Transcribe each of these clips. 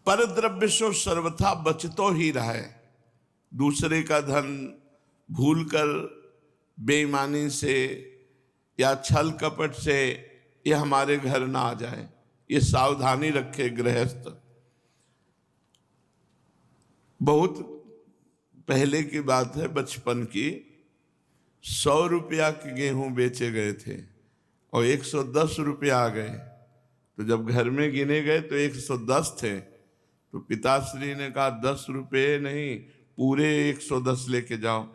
पर द्रव्य सो सर्वथा बचतो ही रहे। दूसरे का धन भूलकर बेईमानी से या छल कपट से ये हमारे घर ना आ जाए, ये सावधानी रखे गृहस्थ। बहुत पहले की बात है, बचपन की। 100 रुपया के गेहूं बेचे गए थे और 110 रुपया आ गए। तो जब घर में गिने गए तो 110 थे। तो पिताश्री ने कहा 10 रुपये नहीं, पूरे 110 लेके जाओ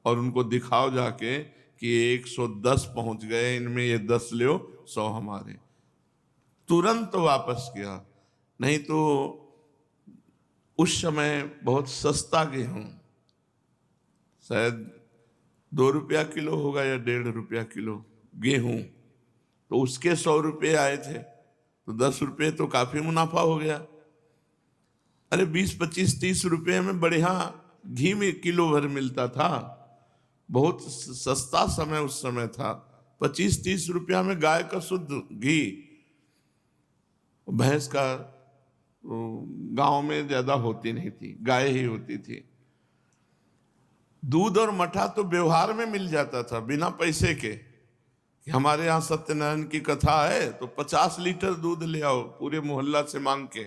और उनको दिखाओ जाके कि 110 पहुंच गए, इनमें ये 10 लो, 100 हमारे। तुरंत वापस किया। नहीं तो उस समय बहुत सस्ता गेहूं, शायद 2 रुपया किलो होगा या 1.5 रुपया किलो गेहूं, तो उसके 100 रुपये आए थे, तो 10 रुपये तो काफी मुनाफा हो गया। अरे 20, 25, 30 रुपये में बढ़िया घी में किलो भर मिलता था। बहुत सस्ता समय उस समय था। 25-30 रुपया में गाय का शुद्ध घी। भैंस का गांव में ज्यादा होती नहीं थी, गाय ही होती थी। दूध और मठा तो व्यवहार में मिल जाता था बिना पैसे के। हमारे यहाँ सत्यनारायण की कथा है तो 50 लीटर दूध ले आओ पूरे मोहल्ला से मांग के,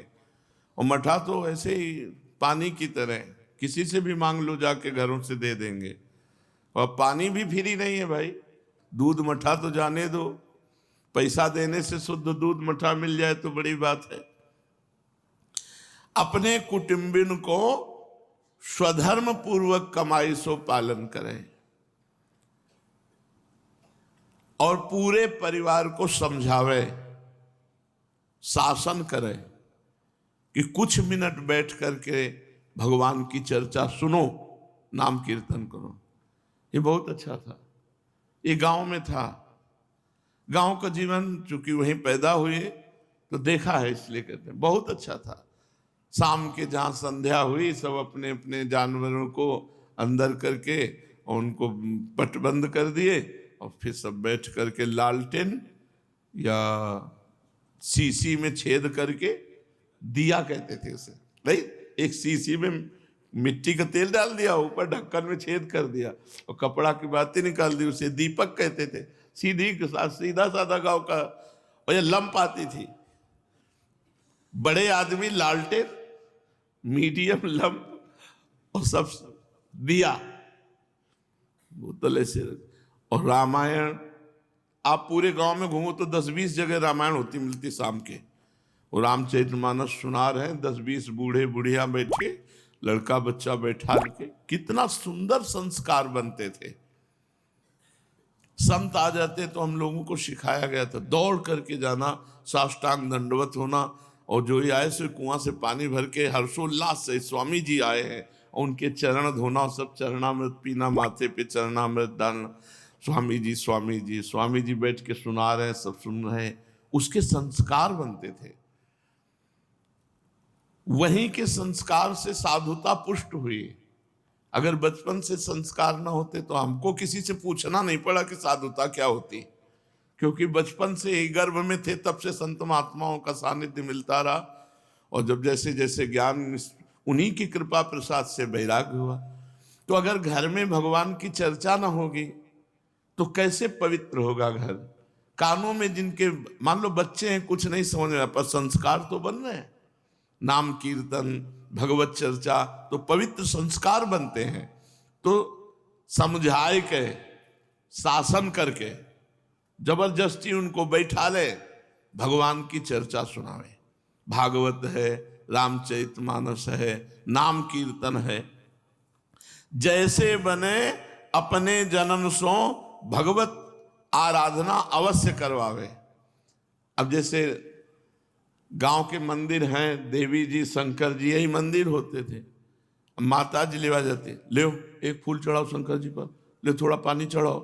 और मठा तो ऐसे ही पानी की तरह किसी से भी मांग लो जाके, घरों से दे देंगे। और पानी भी फ्री नहीं है भाई, दूध मठा तो जाने दो, पैसा देने से शुद्ध दूध मठा मिल जाए तो बड़ी बात है। अपने कुटुंबिन को स्वधर्म पूर्वक कमाई सो पालन करें और पूरे परिवार को समझावे, शासन करे कि कुछ मिनट बैठ करके भगवान की चर्चा सुनो, नाम कीर्तन करो। ये बहुत अच्छा था। ये गांव में था। गांव का जीवन चूंकि वहीं पैदा हुए तो देखा है, इसलिए कहते हैं बहुत अच्छा था। शाम के जहाँ संध्या हुई, सब अपने अपने जानवरों को अंदर करके और उनको पटबंद कर दिए, और फिर सब बैठ करके लालटेन या सीसी में छेद करके, दिया कहते थे उसे, नहीं, एक सीसी में मिट्टी का तेल डाल दिया, ऊपर ढक्कन में छेद कर दिया और कपड़ा की बातें निकाल दी, उसे दीपक कहते थे। सीधा साधा गांव का। और ये लंप आती थी, बड़े आदमी लालटेन, मीडियम लंप और सब दिया, बोतल ऐसे। और रामायण आप पूरे गांव में घूमो तो 10-20 जगह रामायण होती मिलती शाम के। और रामचरितमानस सुना रहे हैं, 10-20 बूढ़े बुढ़िया बैठे, लड़का बच्चा बैठा के, कितना सुंदर संस्कार बनते थे। संत आ जाते तो हम लोगों को सिखाया गया था दौड़ करके जाना, साष्टांग दंडवत होना, और जो ही आए से कुआं से पानी भर के हर्षोल्लास से स्वामी जी आए हैं और उनके चरण धोना, सब चरणामृत पीना, माथे पे चरणामृत डालना, स्वामी जी स्वामी जी। स्वामी जी बैठ के सुना रहे हैं, सब सुन रहे हैं, उसके संस्कार बनते थे। वहीं के संस्कार से साधुता पुष्ट हुई। अगर बचपन से संस्कार ना होते तो हमको किसी से पूछना नहीं पड़ा कि साधुता क्या होती, क्योंकि बचपन से ही गर्भ में थे, तब से संत महात्माओं का सानिध्य मिलता रहा। और जब जैसे जैसे ज्ञान, उन्हीं की कृपा प्रसाद से वैराग्य हुआ। तो अगर घर में भगवान की चर्चा ना होगी तो कैसे पवित्र होगा घर। कानों में जिनके, मान लो बच्चे हैं, कुछ नहीं समझ रहे, पर संस्कार तो बन रहे हैं। नाम कीर्तन, भगवत चर्चा, तो पवित्र संस्कार बनते हैं। तो समझाए के, शासन करके, जबरदस्ती उनको बैठा ले, भगवान की चर्चा सुनावे। भागवत है, रामचरितमानस है, नाम कीर्तन है। जैसे बने अपने जन्म सो भगवत आराधना अवश्य करवावे। अब जैसे गांव के मंदिर हैं, देवी जी, शंकर जी, यही मंदिर होते थे। माता जी लेवा जाती, ले एक फूल चढ़ाओ शंकर जी पर, ले थोड़ा पानी चढ़ाओ।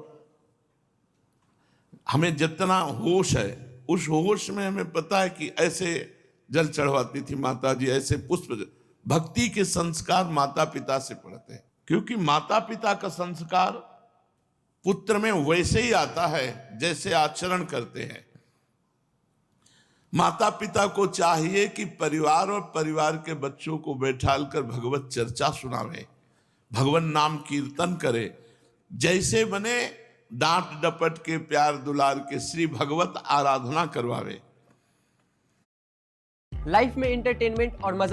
हमें जितना होश है, उस होश में हमें पता है कि ऐसे जल चढ़वाती थी माता जी, ऐसे पुष्प। भक्ति के संस्कार माता पिता से पड़ते हैं, क्योंकि माता पिता का संस्कार पुत्र में वैसे ही आता है जैसे आचरण करते हैं। माता पिता को चाहिए कि परिवार और परिवार के बच्चों को बैठाल कर भगवत चर्चा सुनावे, भगवान नाम कीर्तन करे, जैसे बने डांट डपट के प्यार दुलार के श्री भगवत आराधना करवावे। लाइफ में एंटरटेनमेंट और मजा